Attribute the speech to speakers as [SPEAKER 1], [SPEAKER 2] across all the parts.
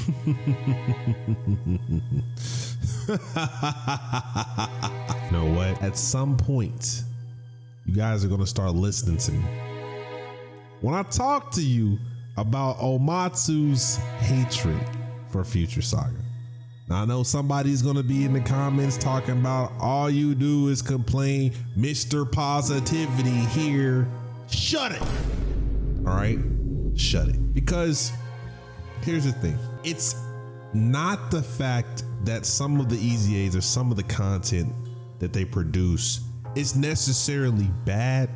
[SPEAKER 1] You know what? At some point, you guys are gonna start listening to me. When I talk to you about Omatsu's hatred for Future Saga. Now I know somebody's gonna be in the comments talking about all you do is complain, Mr. Positivity here. Shut it. All right, shut it. Because here's the thing. It's not the fact that some of the EZAs or some of the content that they produce is necessarily bad.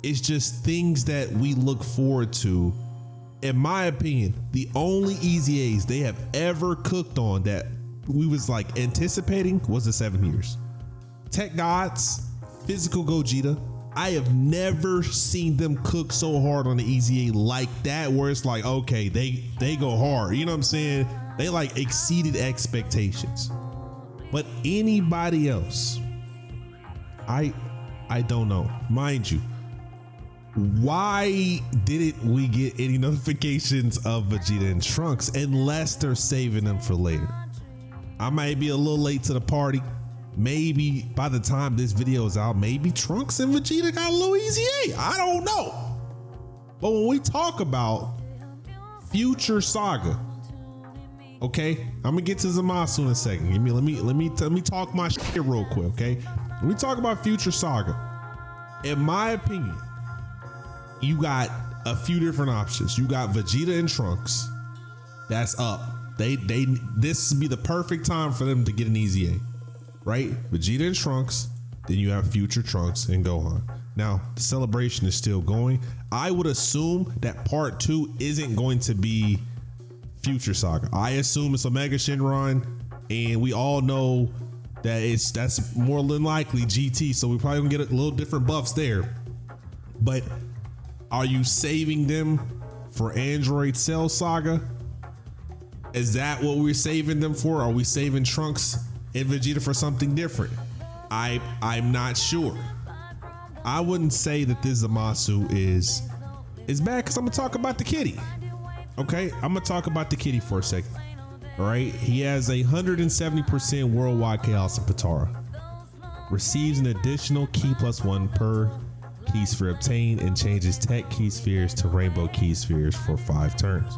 [SPEAKER 1] It's just things that we look forward to. In my opinion, the only EZAs they have ever cooked on that we was like anticipating was the 7 years. Tech Gods, Physical Gogeta. I have never seen them cook so hard on the EZA like that, where it's like, okay, they go hard. You know what I'm saying? They like exceeded expectations. But anybody else, I don't know. Mind you, why didn't we get any notifications of Vegeta and Trunks unless they're saving them for later? I might be a little late to the party. Maybe by the time this video is out, maybe Trunks and Vegeta got a little EZA. I don't know. But when we talk about Future Saga, okay, I'm gonna get to Zamasu in a second. Let me talk my shit real quick, okay? When we talk about Future Saga, in my opinion, you got a few different options. You got Vegeta and Trunks. That's up. This would be the perfect time for them to get an EZA, right? Vegeta and Trunks. Then you have Future Trunks and Gohan. Now the celebration is still going. I would assume that part 2 isn't going to be Future Saga. I assume it's Omega Shenron, and we all know that that's more than likely GT. So we probably gonna get a little different buffs there. But are you saving them for Android Cell Saga? Is that what we're saving them for? Are we saving Trunks and Vegeta for something different? I'm not sure. I wouldn't say that this Zamasu is bad, because I'm gonna talk about the kitty. Okay, I'm gonna talk about the kitty for a second. All right, he has 170% worldwide chaos in Patara. Receives an additional key +1 per key sphere obtained, and changes tech key spheres to rainbow key spheres for 5 turns.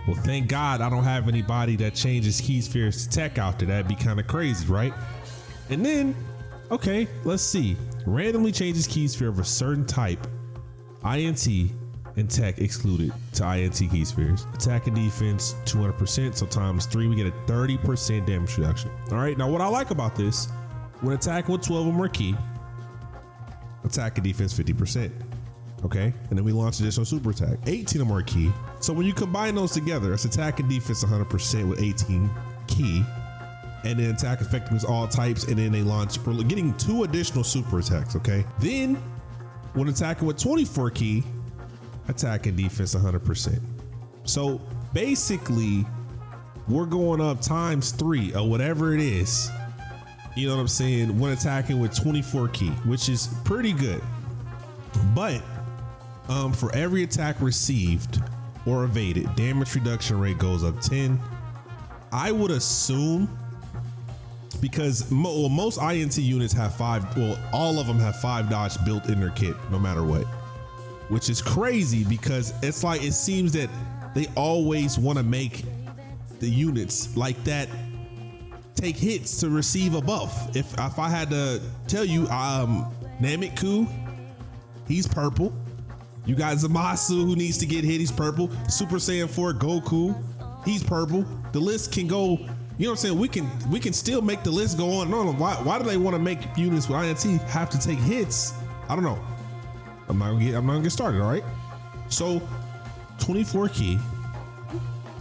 [SPEAKER 1] Well, thank God I don't have anybody that changes key spheres to tech out there. That'd be kind of crazy, right? And then, okay, let's see. Randomly changes key sphere of a certain type, INT, and tech excluded to INT key spheres. Attack and defense 200%, so times 3 we get a 30% damage reduction. All right, now what I like about this, when attacking with 12 or more key, attack and defense 50%. Okay, and then we launch additional super attack, 18 or more key. So when you combine those together, it's attack and defense 100% with 18 key, and then attack effectiveness all types, and then they launch, we're getting 2 additional super attacks. Okay, then when attacking with 24 key, attack and defense 100%. So basically we're going up times 3 or whatever it is, you know what I'm saying, when attacking with 24 key, which is pretty good. But for every attack received or evaded, damage reduction rate goes up 10. I would assume, because most INT units have 5, well, all of them have 5 dodge built in their kit no matter what, which is crazy, because it's like, it seems that they always want to make the units like that take hits to receive a buff. If I had to tell you, Nameku, he's purple. You got Zamasu, who needs to get hit, he's purple. Super Saiyan 4 Goku, he's purple. The list can go, you know what I'm saying? We can still make the list go on. No, why do they want to make units with INT have to take hits? I don't know. I'm not gonna get started, all right? So 24 key.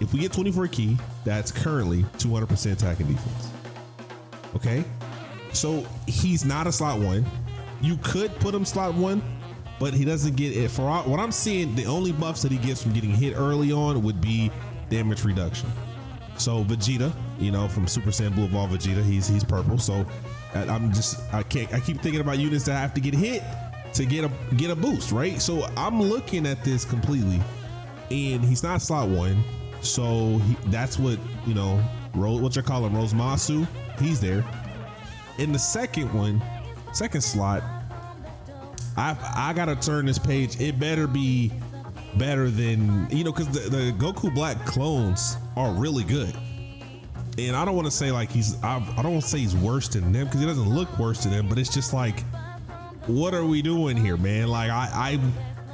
[SPEAKER 1] If we get 24 key, that's currently 200% attack and defense. Okay, so he's not a slot 1. You could put him slot 1, but he doesn't get it. For what I'm seeing, the only buffs that he gets from getting hit early on would be damage reduction. So Vegeta, you know, from Super Saiyan Blue Evolved Vegeta, he's purple. So I keep thinking about units that have to get hit to get a boost, right? So I'm looking at this completely, and he's not slot 1. So that's what, you know, what you call him, Zamasu. He's there. In the second slot, I gotta turn this page. It better be better than, you know, because the Goku Black clones are really good. And I don't want to say like I don't want to say he's worse than them, because he doesn't look worse than them, but it's just like, what are we doing here, man? Like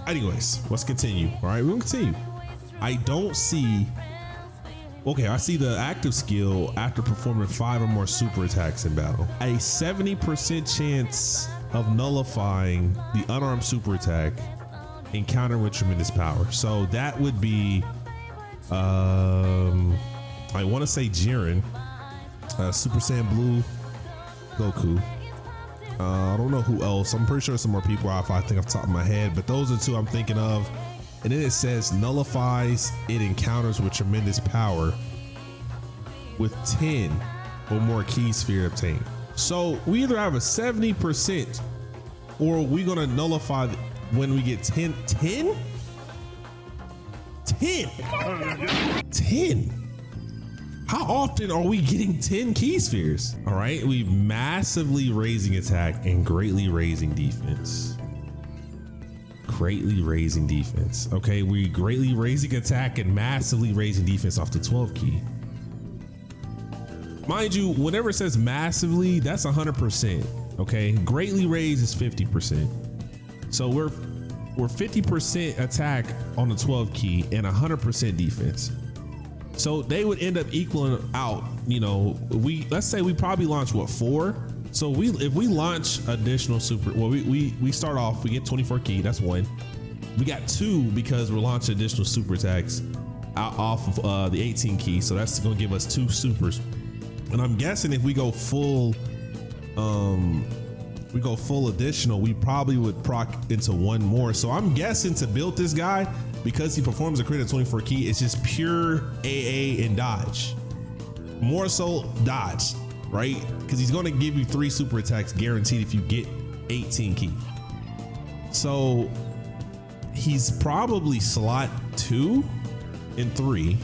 [SPEAKER 1] anyways, let's continue. All right, we'll continue. I don't see, okay, I see the active skill after performing 5 or more super attacks in battle. A 70% chance of nullifying the unarmed super attack encounter with tremendous power. So that would be, I want to say Jiren, Super Saiyan Blue Goku. I don't know who else. I'm pretty sure some more people I think off the top of my head, but those are 2 I'm thinking of. And then it says nullifies it encounters with tremendous power with 10 or more key sphere obtained. So we either have a 70% or we're gonna nullify when we get 10. 10. How often are we getting 10 key spheres? All right, we massively raising attack and greatly raising defense. Greatly raising defense. Okay, we greatly raising attack and massively raising defense off the 12 key. Mind you, whenever it says massively, that's 100%. Okay, greatly raised is 50%. So we're 50% attack on the 12 key and 100% defense. So they would end up equaling out, you know, let's say we probably launch what, 4? So if we launch additional super, well, we start off, we get 24 key, that's 1. We got 2 because we're launching additional super attacks off of the 18 key. So that's gonna give us 2 supers. And I'm guessing if we go full additional, we probably would proc into 1 more. So I'm guessing to build this guy, because he performs a crit at 24 key, it's just pure AA and dodge. More so dodge, right? Because he's gonna give you 3 super attacks guaranteed if you get 18 key. So he's probably slot 2 and 3.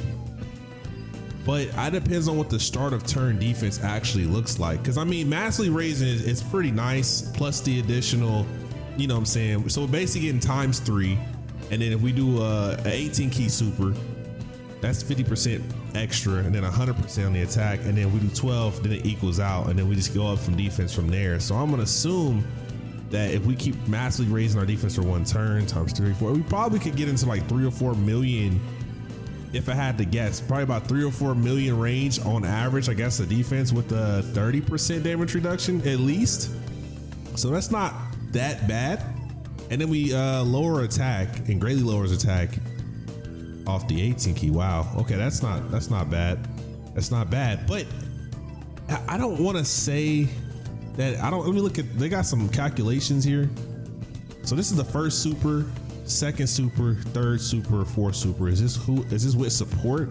[SPEAKER 1] But it depends on what the start of turn defense actually looks like. Because I mean, massively raising is pretty nice, plus the additional, you know what I'm saying? So basically getting times 3. And then if we do a 18 key super, that's 50% extra, and then 100% on the attack. And then we do 12, then it equals out. And then we just go up from defense from there. So I'm gonna assume that if we keep massively raising our defense for 1 turn times 3, 4, we probably could get into like 3 or 4 million. If I had to guess, probably about 3 or 4 million range on average, I guess, the defense with a 30% damage reduction at least. So that's not that bad. And then we lower attack and greatly lowers attack off the 18 key. Wow. Okay, that's not bad. That's not bad. But I don't want to say that let me look at, they got some calculations here. So this is the first super, second super, third super, fourth super. Is this with support?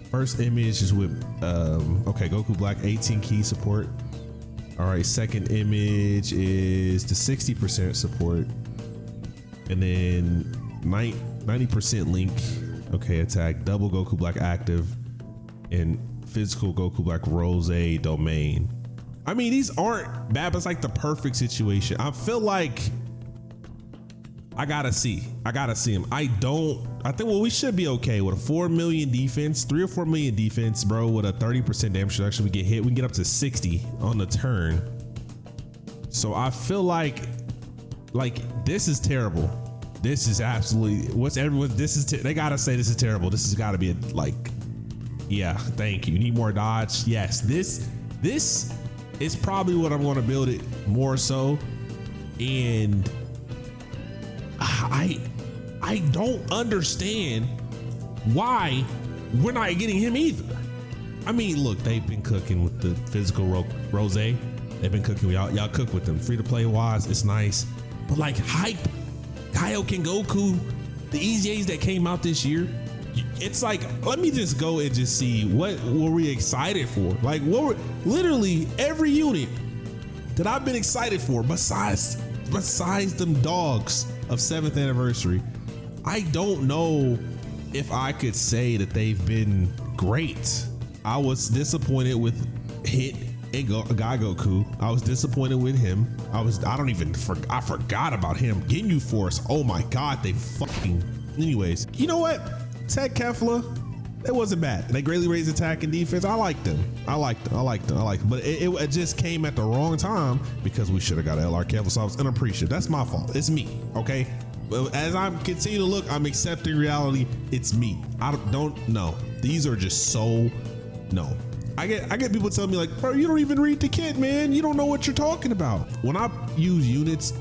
[SPEAKER 1] First image is with okay, Goku Black 18 key support. All right, second image is the 60% support, and then 90% link. Okay, attack, double Goku Black active, and physical Goku Black Rose domain. I mean, these aren't bad, but it's like the perfect situation. I feel like I gotta see him. I think, well, we should be okay with a 4 million defense, 3 or 4 million defense, bro, with a 30% damage reduction. We get hit, we can get up to 60 on the turn. So I feel like this is terrible. This is absolutely, they gotta say this is terrible. This has gotta be yeah, thank you. You need more dodge. Yes, this is probably what I'm gonna build it more so. And I don't understand why we're not getting him either. I mean, look, they've been cooking with the physical Rose. They've been cooking. Y'all cook with them. Free to play wise, it's nice. But like hype, Kaioken Goku, the EZAs that came out this year, it's like, let me just go and just see what were we excited for. Like, literally every unit that I've been excited for, besides them dogs of 7th anniversary, I don't know if I could say that they've been great. I was disappointed with Hit and Guy Goku. I was disappointed with him. I forgot about him. Ginyu Force. Oh my God, they fucking. Anyways, you know what? Tech Kefla, it wasn't bad. They greatly raised attack and defense. I liked them. But it just came at the wrong time because we should have got LR Kefla. So I was unappreciative. That's my fault. It's me. Okay. But as I'm continuing to look, I'm accepting reality. It's me. I don't know. These are just so no. I get people telling me like, bro, you don't even read the kit, man. You don't know what you're talking about. When I use units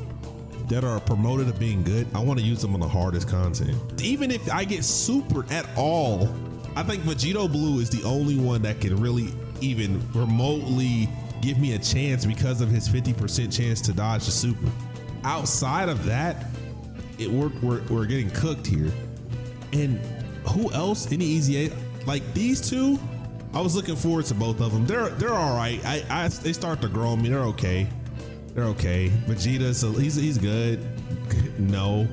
[SPEAKER 1] that are promoted of being good, I want to use them on the hardest content. Even if I get super at all, I think Vegito Blue is the only one that can really even remotely give me a chance because of his 50% chance to dodge the super. Outside of that, we're getting cooked here. And who else? Any EZA? Like these two, I was looking forward to both of them. They're all right. They start to grow on me. They're okay. Vegeta, so he's good. No.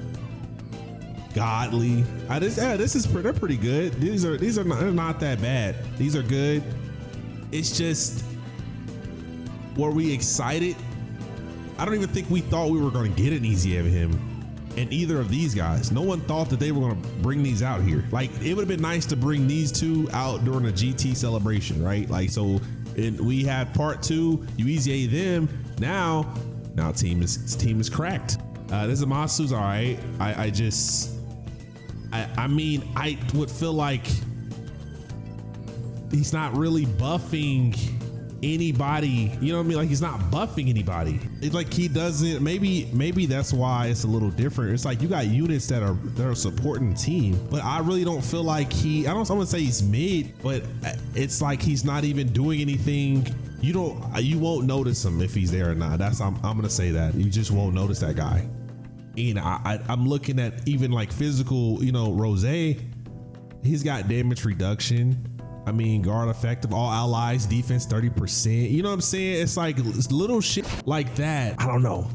[SPEAKER 1] Godly. They're pretty good. These are not that bad. These are good. It's just, were we excited? I don't even think we thought we were going to get an EZA of him. And either of these guys, no one thought that they were going to bring these out here. Like it would have been nice to bring these two out during a GT celebration, right? Like, so we have part 2, you EZA them. Now team is cracked. This Zamasu's all right. I mean, I would feel like he's not really buffing anybody, you know what I mean? Like he's not buffing anybody. It's like he doesn't, maybe that's why it's a little different. It's like you got units that are supporting the team, but I really don't feel like I wouldn't say he's mid, but it's like he's not even doing anything. You won't notice him if he's there or not. I'm gonna say that. You just won't notice that guy. And I'm looking at even like physical, Rose, he's got damage reduction. I mean, guard effective, all allies, defense 30%. You know what I'm saying? It's like little shit like that. I don't know.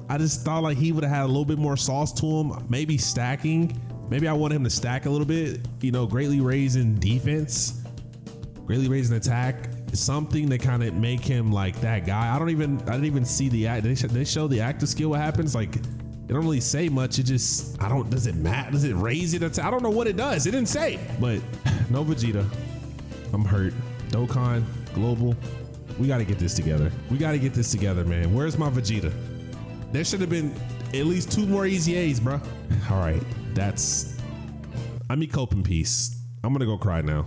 [SPEAKER 1] I just thought like he would have had a little bit more sauce to him. Maybe stacking. Maybe I want him to stack a little bit, greatly raising defense, greatly raising attack. Something to kind of make him like that guy. I didn't even see the act. They show the active skill. What happens? Like, they don't really say much. It just, does it matter? Does it raise it? I don't know what it does. It didn't say, but no Vegeta. I'm hurt. Dokkan, Global. We got to get this together. Man. Where's my Vegeta? There should have been at least 2 more EZAs, bro. All right. I mean, cope in peace. I'm going to go cry now.